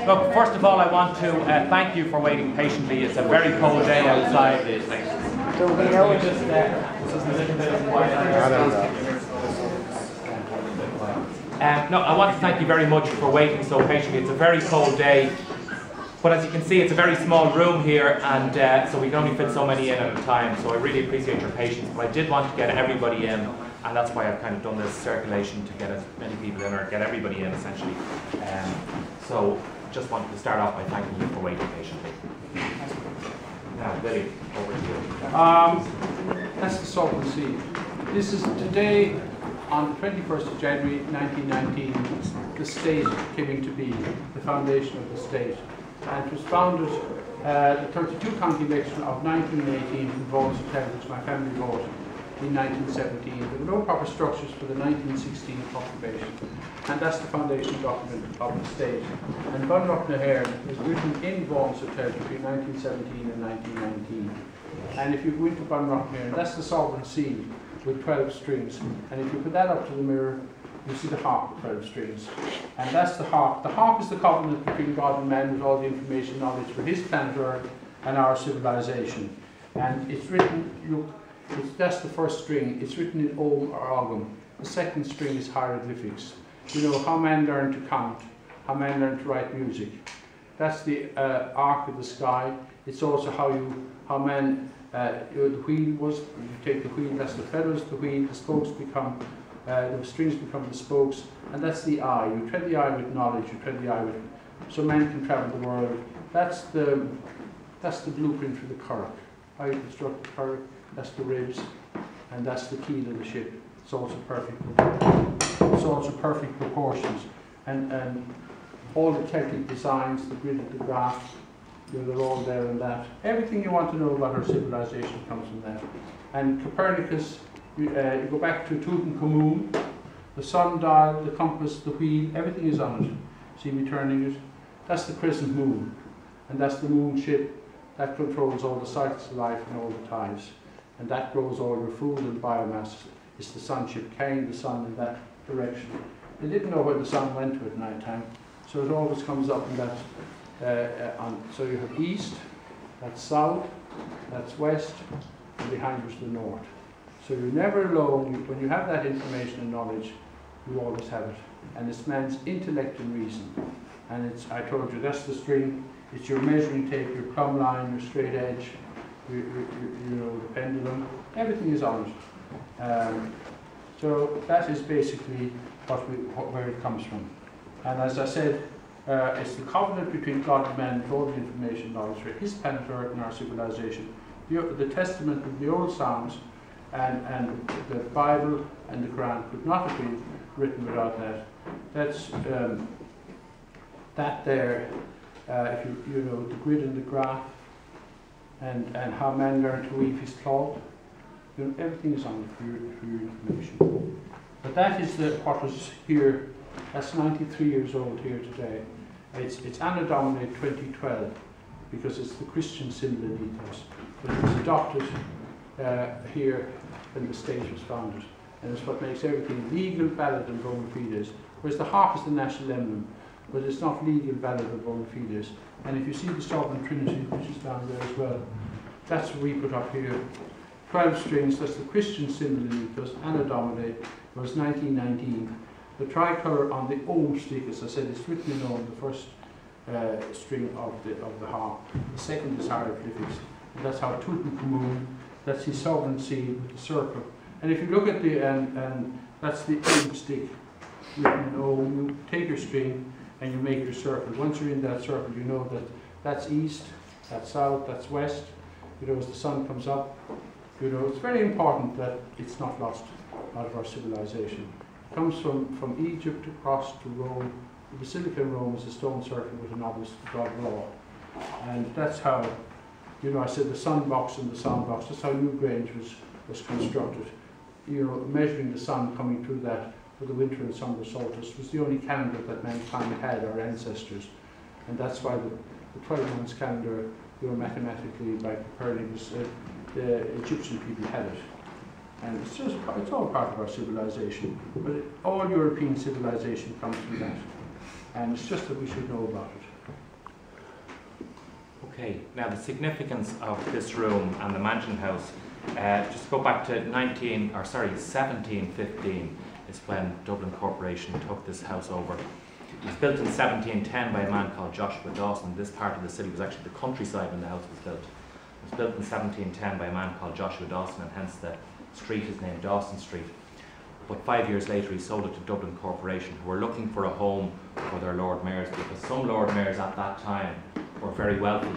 Look, first of all, I want to thank you for waiting patiently. It's a very cold day outside. So we know it. Just, this is a little bit of quiet. No, I want to thank you very much for waiting so patiently. It's a very cold day, but as you can see, it's a very small room here, and so we can only fit so many in at a time. So I really appreciate your patience, but I did want to get everybody in, and that's why I've kind of done this circulation to get as many people in, or get everybody in essentially. So just wanted to start off by thanking you for waiting patiently. Now, Billy, over to you. That's the Sovereign Seal. This is today, on the 21st of January 1919, the state came into being, the foundation of the state. And it was founded the 32 county election of 1918 from Vaughan's Hotel, which my family bought in 1917. There were no proper structures for the 1916 proclamation. And that's the foundation document of the state. And Bunrock na HÉireann was written in Vaughan's Hotel between 1917 and 1919. And if you go into Bunrock na HÉireann, that's the Sovereign Seal with 12 strings. And if you put that up to the mirror, you see the harp with 12 strings. And that's the harp. The harp is the covenant between God and man with all the information, knowledge for his planet Earth and our civilization. And it's written, look, that's the first string. It's written in Om or Ogam. The second string is hieroglyphics. You know, how man learned to count, how man learned to write music. That's the arc of the sky. It's also how man, the wheel was, you take the wheel, that's the feathers, the wheel, the spokes become, the strings become the spokes, and that's the eye. You tread the eye with knowledge, you tread the eye with, so man can travel the world. That's the blueprint for the currach. How you construct the currach, that's the ribs, and that's the keel of the ship. It's also perfect. It's also perfect proportions, and all the Celtic designs, the grid, the graph, you know, they're all there and that. Everything you want to know about our civilization comes from that. And Copernicus, you go back to Tutankhamun, the sundial, the compass, the wheel, everything is on it. See me turning it? That's the crescent moon, and that's the moon ship that controls all the cycles of life and all the tides. And that grows all your food and biomass. It's the sun ship carrying the sun in that direction. They didn't know where the sun went to at night time, so it always comes up in that. So you have east, that's south, that's west, and behind you is the north. So you're never alone. When you have that information and knowledge, you always have it. And it's man's intellect and reason. And it's, I told you, that's the string. It's your measuring tape, your plumb line, your straight edge, you know, the pendulum. Everything is on it. So that is basically where it comes from. And as I said, it's the covenant between God and man with all the information knowledge for his planet Earth and our civilization. The testament of the old Psalms and the Bible and the Quran could not have been written without that. That's that there, if you know, the grid and the graph, and how man learned to weave his cloth. You know, everything is on it for your information. But that is what was here. That's 93 years old here today. It's Anno Domini 2012 because it's the Christian symbol in ethos. But it was adopted here when the state was founded. And it's what makes everything legal, valid, and bona fides. Whereas the harp is the national emblem, but it's not legal, valid, or bona fides. And if you see the Sovereign Trinity, which is down there as well, that's what we put up here. 12 strings, that's the Christian symbol in ethos. Anno Domini was 1919. The tricolour on the Om stick, as I said, is written in Om, the first string of the harp. The second is hieroglyphics. And that's how Tutankhamun, that's his sovereign seal with the circle. And if you look at the, and that's the Om stick written in Om, you take your string and you make your circle. Once you're in that circle, you know that that's east, that's south, that's west. You know, as the sun comes up, you know, it's very important that it's not lost out of our civilization. It comes from Egypt across to Rome. The Basilica in Rome is a stone circle with an obelisk of God law. And that's how, you know, I said the sun box and the sound box, that's how Newgrange was constructed. You know, measuring the sun coming through that for the winter and summer solstice was the only calendar that mankind had, our ancestors. And that's why the 12 months calendar, you know, mathematically by Copernicus, the Egyptian people had it. And it's all part of our civilization. But all European civilization comes from that. and it's just that we should know about it. Okay, now the significance of this room and the Mansion House, just go back to 1715 is when Dublin Corporation took this house over. It was built in 1710 by a man called Joshua Dawson. This part of the city was actually the countryside when the house was built. It was built in 1710 by a man called Joshua Dawson, and hence the street is named Dawson Street. But 5 years later he sold it to Dublin Corporation, who were looking for a home for their Lord Mayors, because some Lord Mayors at that time were very wealthy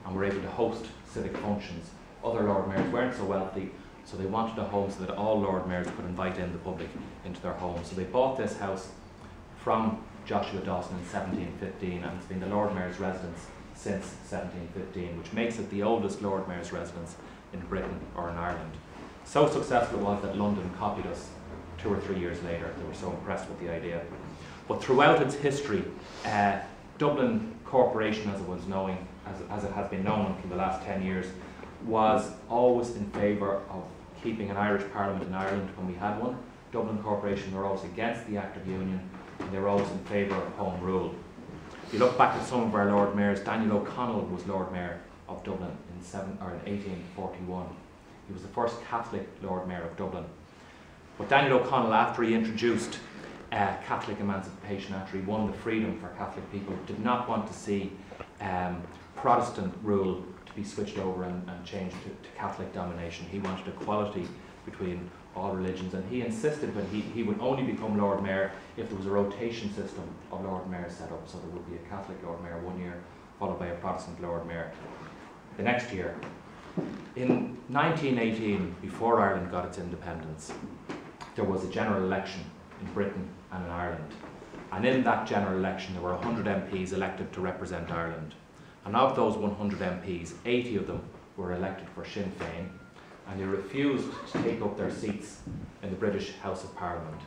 and were able to host civic functions. Other Lord Mayors weren't so wealthy, so they wanted a home so that all Lord Mayors could invite in the public into their homes. So they bought this house from Joshua Dawson in 1715, and it's been the Lord Mayor's residence since 1715, which makes it the oldest Lord Mayor's residence in Britain or in Ireland. So successful it was that London copied us 2 or 3 years later. They were so impressed with the idea. But throughout its history, Dublin Corporation, as it was known, as it has been known until the last 10 years, was always in favour of keeping an Irish Parliament in Ireland when we had one. Dublin Corporation were always against the Act of Union, and they were always in favour of Home Rule. If you look back at some of our Lord Mayors, Daniel O'Connell was Lord Mayor of Dublin in 1841. He was the first Catholic Lord Mayor of Dublin. But Daniel O'Connell, after he introduced Catholic emancipation, after he won the freedom for Catholic people, did not want to see Protestant rule to be switched over and changed to Catholic domination. He wanted equality between all religions, and he insisted that he would only become Lord Mayor if there was a rotation system of Lord Mayors set up, so there would be a Catholic Lord Mayor 1 year, followed by a Protestant Lord Mayor the next year. In 1918, before Ireland got its independence, there was a general election in Britain and in Ireland. And in that general election, there were 100 MPs elected to represent Ireland. And of those 100 MPs, 80 of them were elected for Sinn Féin, and they refused to take up their seats in the British House of Parliament.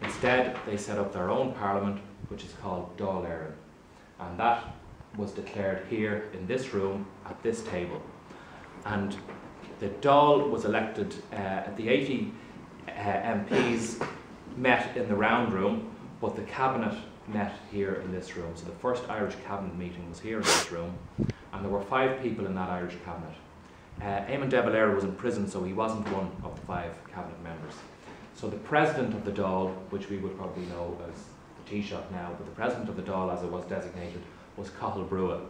Instead, they set up their own parliament, which is called Dáil Éireann. And that was declared here in this room at this table. And the Dáil was elected, the 80 MPs met in the round room, but the cabinet met here in this room. So the first Irish cabinet meeting was here in this room, and there were 5 people in that Irish cabinet. Eamon de Valera was in prison, so he wasn't one of the 5 cabinet members. So the president of the Dáil, which we would probably know as the Taoiseach now, but the president of the Dáil, as it was designated, was Cathal Brugha.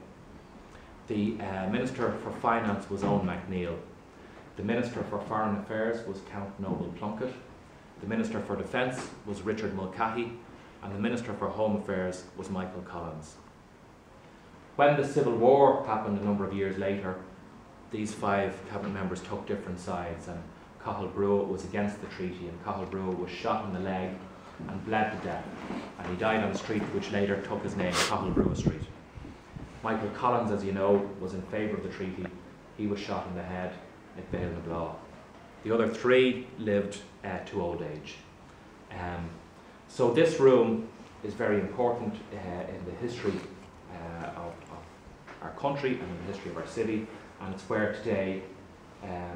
The Minister for Finance was Owen MacNeill. The Minister for Foreign Affairs was Count Noble Plunkett. The Minister for Defence was Richard Mulcahy, and the Minister for Home Affairs was Michael Collins. When the Civil War happened a number of years later, these 5 cabinet members took different sides, and Cathal Brugha was against the treaty, and Cathal Brugha was shot in the leg and bled to death, and he died on a street which later took his name, Cathal Brugha Street. Michael Collins, as you know, was in favour of the treaty. He was shot in the head at Bale-na-Blá. The other 3 lived to old age. So this room is very important in the history of our country and in the history of our city, and it's where today, how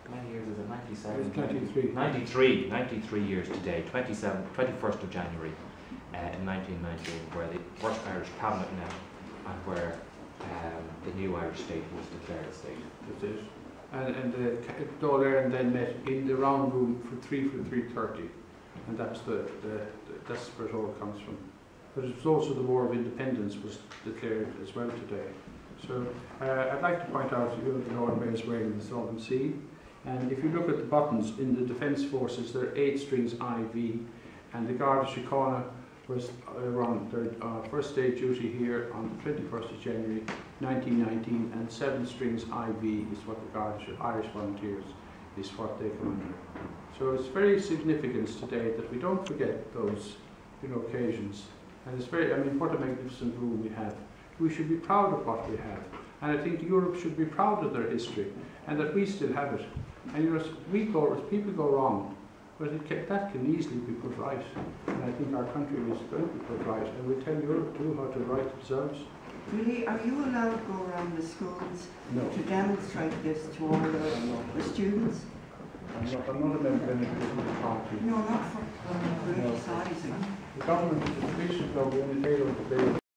many years is it? 97? 93 years today, 21st of January in 1919, where the first Irish cabinet met and where the new Irish state was declared a state. That's it. And the Dáil Éireann then met in the round room for 3:30, and that's that's where it all comes from. But it's also the War of Independence was declared as well today. So I'd like to point out the Lord Mayor's wearing the Sovereign Seal, and if you look at the buttons in the Defence Forces, there are 8 strings IV, and the Garda Síochána was on their first day duty here on the 21st of January 1919, and 7 strings IV is what the Irish Volunteers is what they come under. So it's very significant today that we don't forget those occasions, and it's very, what a magnificent room we have. We should be proud of what we have, and I think Europe should be proud of their history, and that we still have it. And people go wrong, but that can easily be put right, and I think our country is going to be put right, and we tell Europe too how to right themselves. Really, are you allowed to go around the schools No. to demonstrate this to all the students? I'm not a member of any political party. No, not for criticizing. The government is official, though, we only tabled the bill